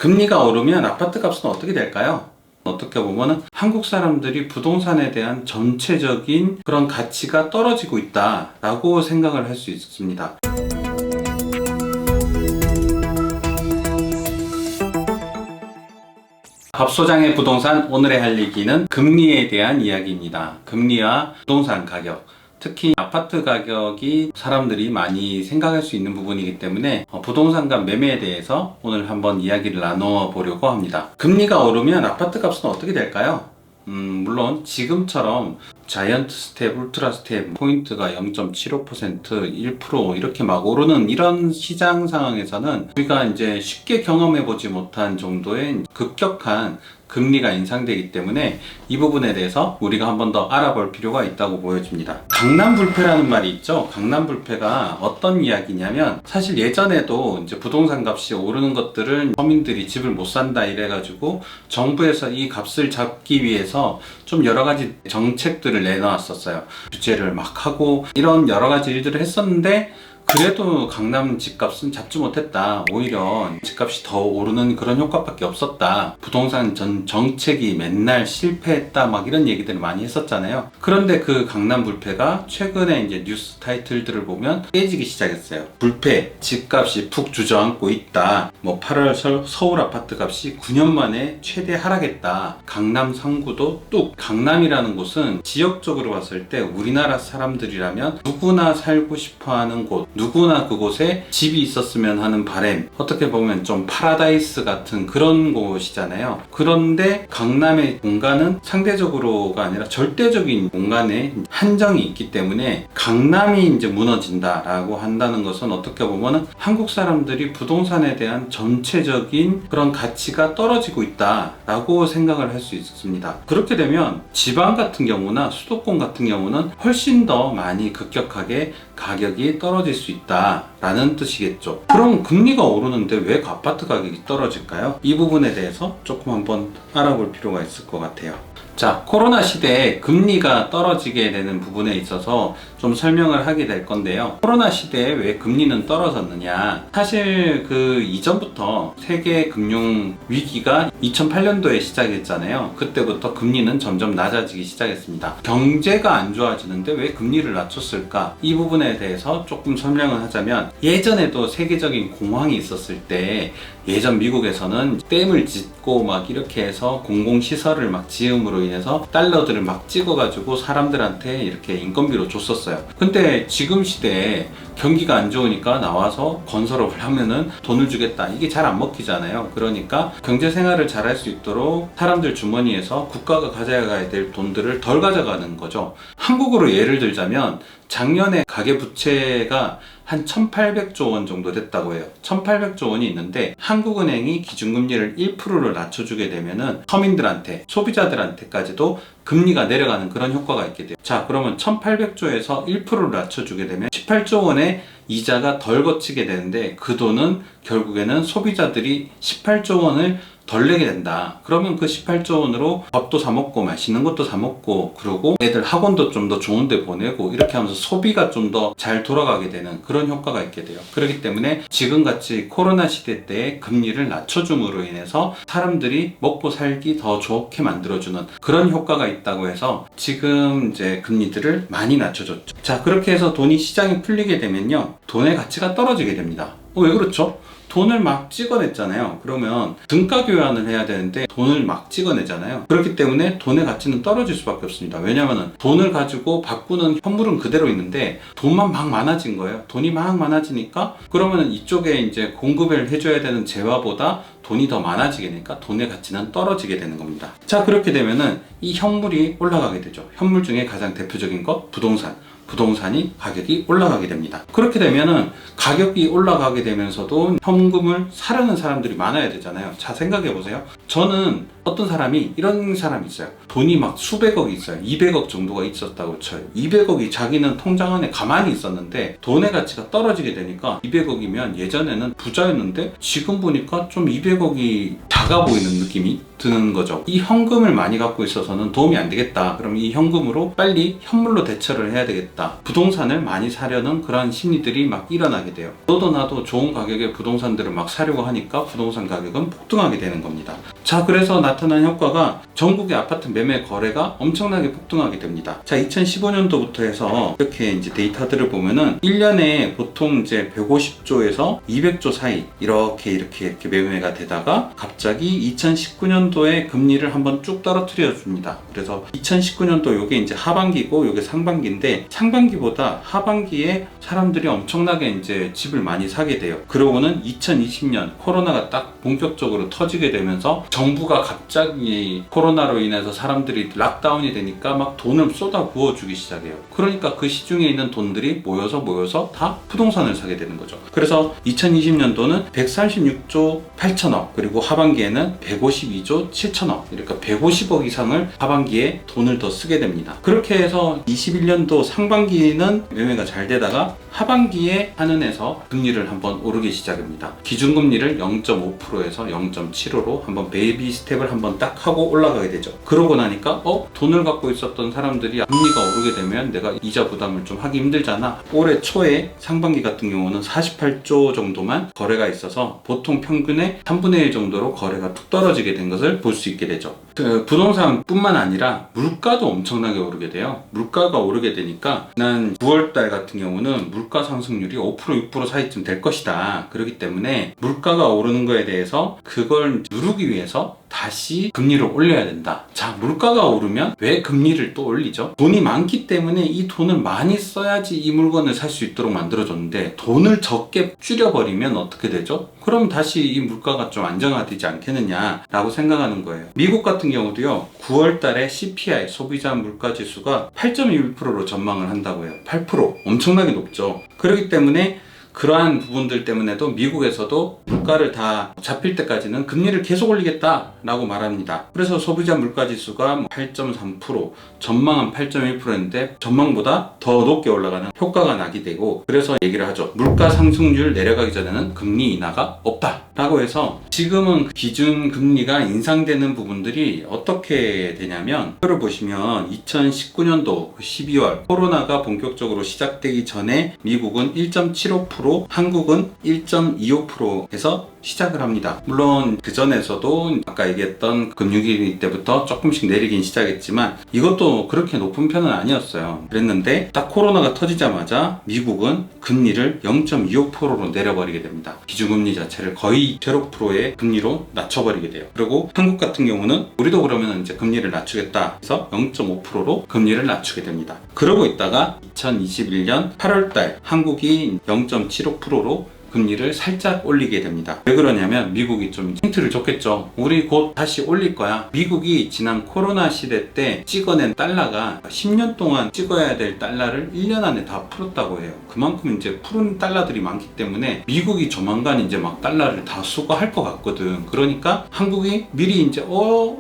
금리가 오르면 아파트 값은 어떻게 될까요? 어떻게 보면은 한국 사람들이 부동산에 대한 전체적인 그런 가치가 떨어지고 있다라고 생각을 할 수 있습니다. 밥소장의 부동산 오늘의 할 얘기는 금리에 대한 이야기입니다. 금리와 부동산 가격, 특히 아파트 가격이 사람들이 많이 생각할 수 있는 부분이기 때문에 부동산과 매매에 대해서 오늘 한번 이야기를 나눠 보려고 합니다. 금리가 오르면 아파트 값은 어떻게 될까요? 물론 지금처럼 자이언트 스텝, 울트라 스텝, 포인트가 0.75%, 1% 이렇게 막 오르는 이런 시장 상황에서는 우리가 이제 쉽게 경험해 보지 못한 정도의 급격한 금리가 인상되기 때문에 이 부분에 대해서 우리가 한 번 더 알아볼 필요가 있다고 보여집니다. 강남불패라는 말이 있죠. 강남불패가 어떤 이야기냐면 사실 예전에도 이제 부동산 값이 오르는 것들을 서민들이 집을 못 산다 이래가지고 정부에서 이 값을 잡기 위해서 좀 여러 가지 정책들을 내놓았었어요. 규제를 막 하고 이런 여러 가지 일들을 했었는데 그래도 강남 집값은 잡지 못했다. 오히려 집값이 더 오르는 그런 효과밖에 없었다. 부동산 정책이 맨날 실패했다. 막 이런 얘기들을 많이 했었잖아요. 그런데 그 강남 불패가 최근에 이제 뉴스 타이틀들을 보면 깨지기 시작했어요. 불패, 집값이 푹 주저앉고 있다. 뭐 8월 서울 아파트 값이 9년 만에 최대 하락했다. 강남 상구도 뚝. 강남이라는 곳은 지역적으로 봤을 때 우리나라 사람들이라면 누구나 살고 싶어하는 곳. 누구나 그곳에 집이 있었으면 하는 바람, 어떻게 보면 좀 파라다이스 같은 그런 곳이잖아요. 그런데 강남의 공간은 상대적으로가 아니라 절대적인 공간에 한정이 있기 때문에 강남이 이제 무너진다라고 한다는 것은 어떻게 보면 한국 사람들이 부동산에 대한 전체적인 그런 가치가 떨어지고 있다라고 생각을 할 수 있습니다. 그렇게 되면 지방 같은 경우나 수도권 같은 경우는 훨씬 더 많이 급격하게 가격이 떨어질 수 있다라는 뜻이겠죠. 그럼 금리가 오르는데 왜 아파트 가격이 떨어질까요? 이 부분에 대해서 조금 한번 알아볼 필요가 있을 것 같아요. 자, 코로나 시대에 금리가 떨어지게 되는 부분에 있어서 좀 설명을 하게 될 건데요. 코로나 시대에 왜 금리는 떨어졌느냐? 사실 그 이전부터 세계 금융 위기가 2008년도에 시작했잖아요. 그때부터 금리는 점점 낮아지기 시작했습니다. 경제가 안 좋아지는데 왜 금리를 낮췄을까? 이 부분에 대해서 조금 설명을 하자면 예전에도 세계적인 공황이 있었을 때 예전 미국에서는 댐을 짓고 막 이렇게 해서 공공시설을 막 지음으로 인해서 달러들을 막 찍어가지고 사람들한테 이렇게 인건비로 줬었어요. 근데 지금 시대에 경기가 안 좋으니까 나와서 건설업을 하면은 돈을 주겠다. 이게 잘 안 먹히잖아요. 그러니까 경제 생활을 잘 할 수 있도록 사람들 주머니에서 국가가 가져가야 될 돈들을 덜 가져가는 거죠. 한국으로 예를 들자면 작년에 가계부채가 한 1800조 원 정도 됐다고 해요. 1800조 원이 있는데 한국은행이 기준금리를 1%를 낮춰주게 되면은 서민들한테, 소비자들한테까지도 금리가 내려가는 그런 효과가 있게 돼요. 자, 그러면 1800조에서 1%를 낮춰주게 되면 18조 원의 이자가 덜 거치게 되는데 그 돈은 결국에는 소비자들이 18조 원을 덜 내게 된다. 그러면 그 18조 원으로 밥도 사 먹고 맛있는 것도 사 먹고 그러고 애들 학원도 좀 더 좋은 데 보내고 이렇게 하면서 소비가 좀 더 잘 돌아가게 되는 그런 효과가 있게 돼요. 그렇기 때문에 지금같이 코로나 시대 때 금리를 낮춰줌으로 인해서 사람들이 먹고 살기 더 좋게 만들어주는 그런 효과가 있다고 해서 지금 이제 금리들을 많이 낮춰줬죠. 자, 그렇게 해서 돈이 시장이 풀리게 되면요. 돈의 가치가 떨어지게 됩니다. 왜 그렇죠? 돈을 막 찍어냈잖아요. 그러면 등가 교환을 해야 되는데 돈을 막 찍어내잖아요. 그렇기 때문에 돈의 가치는 떨어질 수밖에 없습니다. 왜냐하면 돈을 가지고 바꾸는 현물은 그대로 있는데 돈만 막 많아진 거예요. 돈이 막 많아지니까 그러면 이쪽에 이제 공급을 해줘야 되는 재화보다 돈이 더 많아지게 되니까 돈의 가치는 떨어지게 되는 겁니다. 자, 그렇게 되면은 이 현물이 올라가게 되죠. 현물 중에 가장 대표적인 것 부동산. 부동산이 가격이 올라가게 됩니다. 그렇게 되면은 가격이 올라가게 되면서도 현금을 사려는 사람들이 많아야 되잖아요. 자, 생각해 보세요. 저는 어떤 사람이 이런 사람이 있어요. 돈이 막 수백억이 있어요. 200억 정도가 있었다고 쳐요. 200억이 자기는 통장 안에 가만히 있었는데 돈의 가치가 떨어지게 되니까 200억이면 예전에는 부자였는데 지금 보니까 좀 200억이 작아 보이는 느낌이 드는 거죠. 이 현금을 많이 갖고 있어서는 도움이 안 되겠다. 그럼 이 현금으로 빨리 현물로 대처를 해야 되겠다. 부동산을 많이 사려는 그런 심리들이 막 일어나게 돼요. 너도 나도 좋은 가격의 부동산들을 막 사려고 하니까 부동산 가격은 폭등하게 되는 겁니다. 자, 그래서 나타난 효과가 전국의 아파트 매매 거래가 엄청나게 폭등하게 됩니다. 자, 2015년도부터 해서 이렇게 이제 데이터들을 보면은 1년에 보통 이제 150조에서 200조 사이 이렇게 매매가 되다가 갑자기 2019년도에 금리를 한번 쭉 떨어뜨려 줍니다. 그래서 2019년도 요게 이제 하반기고 요게 상반기인데 상반기보다 하반기에 사람들이 엄청나게 이제 집을 많이 사게 돼요. 그러고는 2020년 코로나가 딱 본격적으로 터지게 되면서 정부가 갑자기 코로나로 인해서 사람들이 락다운이 되니까 막 돈을 쏟아 부어주기 시작해요. 그러니까 그 시중에 있는 돈들이 모여서 다 부동산을 사게 되는 거죠. 그래서 2020년도는 136조 8천억, 그리고 하반기에는 152조 7천억, 그러니까 150억 이상을 하반기에 돈을 더 쓰게 됩니다. 그렇게 해서 21년도 상반기는 매매가 잘 되다가 하반기에 한은에서 금리를 한번 오르기 시작합니다. 기준금리를 0.5%에서 0.75로 한번 베이비 스텝을 한번 딱 하고 올라가게 되죠. 그러고 나니까 돈을 갖고 있었던 사람들이 금리가 오르게 되면 내가 이자 부담을 좀 하기 힘들잖아. 올해 초에 상반기 같은 경우는 48조 정도만 거래가 있어서 보통 평균의 3분의 1 정도로 거래가 툭 떨어지게 된 것을 볼 수 있게 되죠. 부동산뿐만 아니라 물가도 엄청나게 오르게 돼요. 물가가 오르게 되니까 난 9월달 같은 경우는 물가 상승률이 5% 6% 사이쯤 될 것이다. 그렇기 때문에 물가가 오르는 거에 대해서 그걸 누르기 위해서 다시 금리를 올려야 된다. 자, 물가가 오르면 왜 금리를 또 올리죠? 돈이 많기 때문에 이 돈을 많이 써야지 이 물건을 살 수 있도록 만들어줬는데 돈을 적게 줄여버리면 어떻게 되죠? 그럼 다시 이 물가가 좀 안정화되지 않겠느냐 라고 생각하는 거예요. 미국 같은 경우도요, 9월 달에 CPI 소비자 물가 지수가 8.1%로 전망을 한다고 해요. 8%, 엄청나게 높죠. 그렇기 때문에 그러한 부분들 때문에도 미국에서도 물가를 다 잡힐 때까지는 금리를 계속 올리겠다라고 말합니다. 그래서 소비자 물가지수가 8.3%, 전망은 8.1%인데 전망보다 더 높게 올라가는 효과가 나게 되고, 그래서 얘기를 하죠. 물가 상승률 내려가기 전에는 금리 인하가 없다 라고 해서 지금은 기준 금리가 인상되는 부분들이 어떻게 되냐면, 이걸 보시면 2019년도 12월 코로나가 본격적으로 시작되기 전에 미국은 1.75%, 한국은 1.25%에서 시작을 합니다. 물론 그 전에서도 아까 얘기했던 금융위기 때부터 조금씩 내리긴 시작했지만 이것도 그렇게 높은 편은 아니었어요. 그랬는데 딱 코로나가 터지자마자 미국은 금리를 0.25%로 내려버리게 됩니다. 기준금리 자체를 거의 0%의 금리로 낮춰버리게 돼요. 그리고 한국 같은 경우는 우리도 그러면 이제 금리를 낮추겠다 해서 0.5%로 금리를 낮추게 됩니다. 그러고 있다가 2021년 8월달 한국이 0.75%로 금리를 살짝 올리게 됩니다. 왜 그러냐면 미국이 좀 힌트를 줬겠죠. 우리 곧 다시 올릴 거야. 미국이 지난 코로나 시대 때 찍어낸 달러가 10년 동안 찍어야 될 달러를 1년 안에 다 풀었다고 해요. 그만큼 이제 푸른 달러들이 많기 때문에 미국이 조만간 이제 막 달러를 다 수거할 것 같거든. 그러니까 한국이 미리 이제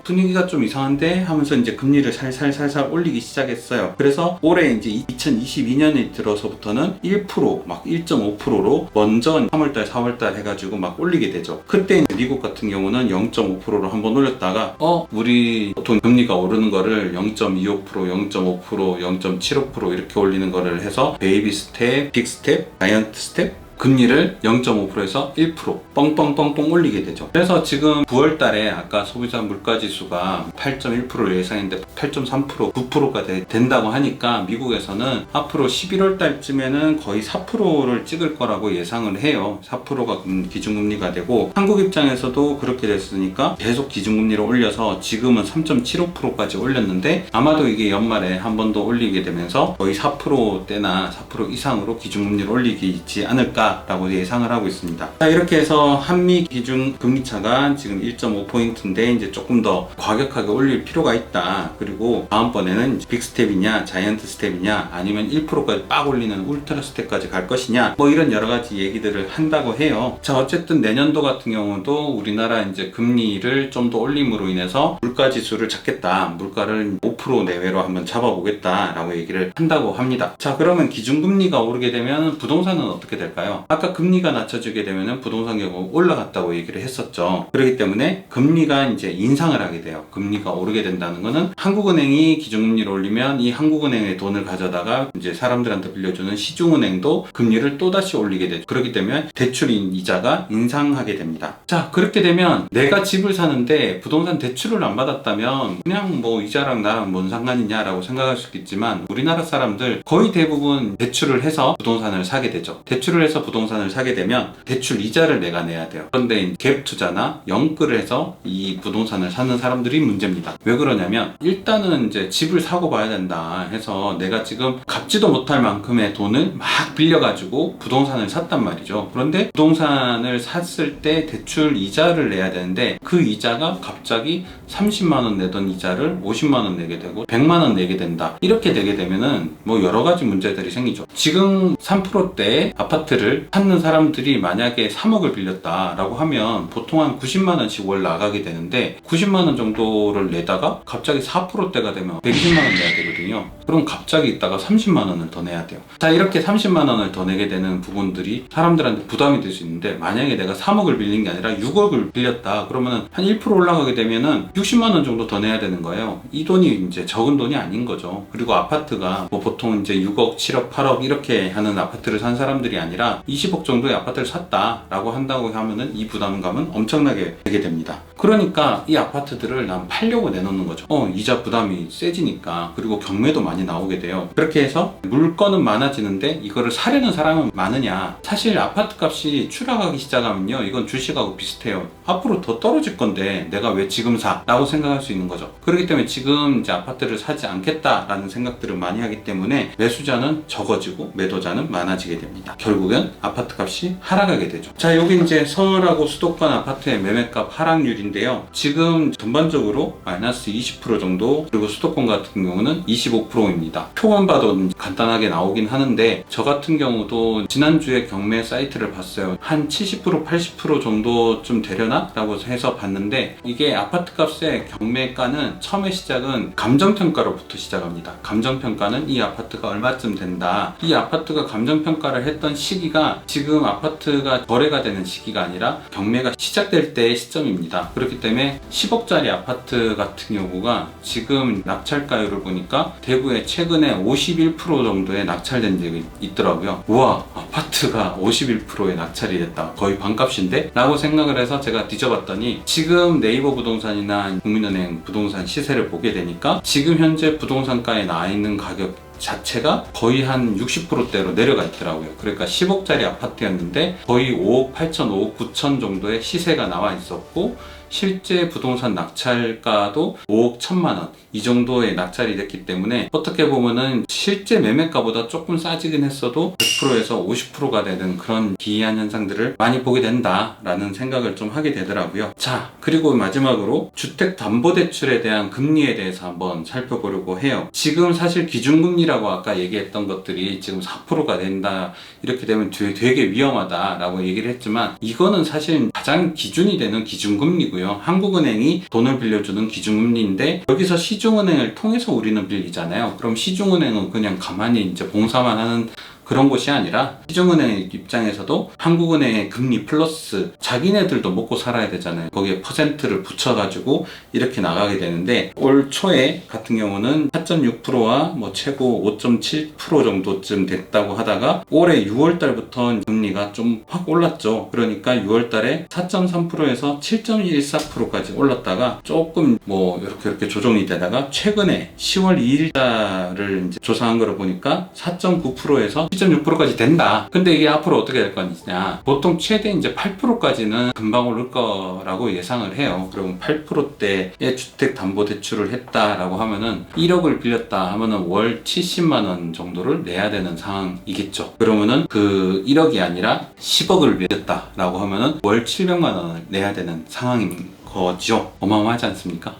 분위기가 좀 이상한데 하면서 이제 금리를 살살 올리기 시작했어요. 그래서 올해 이제 2022년에 들어서부터는 1%, 막 1.5%로 먼저 3월달, 4월달 해가지고 막 올리게 되죠. 그때 미국 같은 경우는 0.5%로 한번 올렸다가 우리 보통 금리가 오르는 거를 0.25%, 0.5%, 0.75% 이렇게 올리는 거를 해서 베이비 스텝, 빅 스텝, 자이언트 스텝 금리를 0.5%에서 1% 뻥뻥뻥뻥 올리게 되죠. 그래서 지금 9월 달에 아까 소비자 물가 지수가 8.1%를 예상했는데 8.3%, 9%가 된다고 하니까 미국에서는 앞으로 11월 달쯤에는 거의 4%를 찍을 거라고 예상을 해요. 4%가 기준금리가 되고, 한국 입장에서도 그렇게 됐으니까 계속 기준금리를 올려서 지금은 3.75%까지 올렸는데 아마도 이게 연말에 한 번 더 올리게 되면서 거의 4%대나 4% 이상으로 기준금리를 올리지 않을까 라고 예상을 하고 있습니다. 자, 이렇게 해서 한미 기준 금리차가 지금 1.5포인트인데 이제 조금 더 과격하게 올릴 필요가 있다. 그리고 다음번에는 빅 스텝이냐 자이언트 스텝이냐 아니면 1%까지 빡 올리는 울트라 스텝까지 갈 것이냐, 뭐 이런 여러 가지 얘기들을 한다고 해요. 자, 어쨌든 내년도 같은 경우도 우리나라 이제 금리를 좀 더 올림으로 인해서 물가 지수를 잡겠다, 물가를 5% 5% 내외로 한번 잡아보겠다라고 얘기를 한다고 합니다. 자, 그러면 기준금리가 오르게 되면 부동산은 어떻게 될까요? 아까 금리가 낮춰지게 되면 부동산 가격이 올라갔다고 얘기를 했었죠. 그렇기 때문에 금리가 이제 인상을 하게 돼요. 금리가 오르게 된다는 거는 한국은행이 기준금리를 올리면 이 한국은행의 돈을 가져다가 이제 사람들한테 빌려주는 시중은행도 금리를 또다시 올리게 되죠. 그렇기 때문에 대출 이자가 인상하게 됩니다. 자, 그렇게 되면 내가 집을 사는데 부동산 대출을 안 받았다면 그냥 뭐 이자랑 나랑 뭔 상관이냐라고 생각할 수 있겠지만, 우리나라 사람들 거의 대부분 대출을 해서 부동산을 사게 되죠. 대출을 해서 부동산을 사게 되면 대출 이자를 내가 내야 돼요. 그런데 갭 투자나 영끌을 해서 이 부동산을 사는 사람들이 문제입니다. 왜 그러냐면, 일단은 이제 집을 사고 봐야 된다 해서 내가 지금 갚지도 못할 만큼의 돈을 막 빌려가지고 부동산을 샀단 말이죠. 그런데 부동산을 샀을 때 대출 이자를 내야 되는데 그 이자가 갑자기 30만원 내던 이자를 50만원 내게 되고 100만원 내게 된다. 이렇게 되게 되면은 뭐 여러 가지 문제들이 생기죠. 지금 3%대 아파트를 찾는 사람들이 만약에 3억을 빌렸다라고 하면 보통 한 90만원씩 월 나가게 되는데, 90만원 정도를 내다가 갑자기 4%대가 되면 120만원 내야 되거든요. 그럼 갑자기 있다가 30만원을 더 내야 돼요. 자, 이렇게 30만원을 더 내게 되는 부분들이 사람들한테 부담이 될 수 있는데, 만약에 내가 3억을 빌린 게 아니라 6억을 빌렸다 그러면은 한 1% 올라가게 되면은 60만원 정도 더 내야 되는 거예요. 이 돈이 이제 적은 돈이 아닌 거죠. 그리고 아파트가 뭐 보통 이제 6억, 7억, 8억 이렇게 하는 아파트를 산 사람들이 아니라 20억 정도의 아파트를 샀다라고 한다고 하면은 이 부담감은 엄청나게 되게 됩니다. 그러니까 이 아파트들을 난 팔려고 내놓는 거죠. 이자 부담이 세지니까. 그리고 경매도 많이 나오게 돼요. 그렇게 해서 물건은 많아지는데 이거를 사려는 사람은 많으냐? 사실 아파트 값이 추락하기 시작하면요, 이건 주식하고 비슷해요. 앞으로 더 떨어질 건데 내가 왜 지금 사? 라고 생각할 수 있는 거죠. 그렇기 때문에 지금 이제 아파트를 사지 않겠다라는 생각들을 많이 하기 때문에 매수자는 적어지고 매도자는 많아지게 됩니다. 결국엔 아파트 값이 하락하게 되죠. 자, 여기 이제 서울하고 수도권 아파트의 매매값 하락률인데요. 지금 전반적으로 마이너스 20% 정도, 그리고 수도권 같은 경우는 25%입니다. 표만 봐도 간단하게 나오긴 하는데, 저 같은 경우도 지난주에 경매 사이트를 봤어요. 한 70%, 80% 정도쯤 되려나? 라고 해서 봤는데, 이게 아파트 값의 경매가는 처음에 시작은 감정평가로부터 시작합니다. 감정평가는 이 아파트가 얼마쯤 된다. 이 아파트가 감정평가를 했던 시기가 지금 아파트가 거래가 되는 시기가 아니라 경매가 시작될 때의 시점입니다. 그렇기 때문에 10억짜리 아파트 같은 경우가 지금 낙찰가율을 보니까 대구에 최근에 51% 정도의 낙찰된 적이 있더라고요. 우와, 아파트가 51%의 낙찰이 됐다. 거의 반값인데? 라고 생각을 해서 제가 뒤져봤더니, 지금 네이버 부동산이나 국민은행 부동산 시세를 보게 되니까 지금 현재 부동산가에 나와 있는 가격 자체가 거의 한 60%대로 내려가 있더라고요. 그러니까 10억짜리 아파트였는데 거의 5억 8천, 5억 9천 정도의 시세가 나와 있었고, 실제 부동산 낙찰가도 5억 1천만 원 이 정도의 낙찰이 됐기 때문에 어떻게 보면은 실제 매매가보다 조금 싸지긴 했어도 100%에서 50%가 되는 그런 기이한 현상들을 많이 보게 된다라는 생각을 좀 하게 되더라고요. 자, 그리고 마지막으로 주택담보대출에 대한 금리에 대해서 한번 살펴보려고 해요. 지금 사실 기준금리라고 아까 얘기했던 것들이 지금 4%가 된다, 이렇게 되면 되게 위험하다라고 얘기를 했지만, 이거는 사실 가장 기준이 되는 기준금리고요. 한국은행이 돈을 빌려주는 기준금리인데, 여기서 시중은행을 통해서 우리는 빌리잖아요. 그럼 시중은행은 그냥 가만히 이제 봉사만 하는 그런 곳이 아니라, 시중은행 입장에서도 한국은행의 금리 플러스 자기네들도 먹고 살아야 되잖아요. 거기에 퍼센트를 붙여가지고 이렇게 나가게 되는데, 올 초에 같은 경우는 4.6%와 뭐 최고 5.7% 정도쯤 됐다고 하다가 올해 6월달부터 금리가 좀 확 올랐죠. 그러니까 6월달에 4.3%에서 7.14%까지 올랐다가 조금 뭐 이렇게 조정이 되다가 최근에 10월 2일자를 이제 조사한 거를 보니까 4.9%에서 7.6%까지 된다. 근데 이게 앞으로 어떻게 될 거냐? 보통 최대 이제 8%까지는 금방 오를 거라고 예상을 해요. 그러면 8%대의 주택담보대출을 했다라고 하면은 1억을 빌렸다 하면은 월 70만 원 정도를 내야 되는 상황이겠죠. 그러면은 그 1억이 아니라 10억을 빌렸다라고 하면은 월 700만 원을 내야 되는 상황인 거죠. 어마어마하지 않습니까?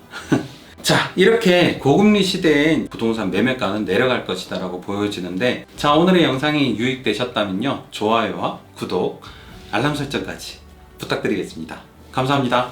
자, 이렇게 고금리 시대엔 부동산 매매가는 내려갈 것이다 라고 보여지는데, 자, 오늘의 영상이 유익되셨다면요, 좋아요와 구독, 알람 설정까지 부탁드리겠습니다. 감사합니다.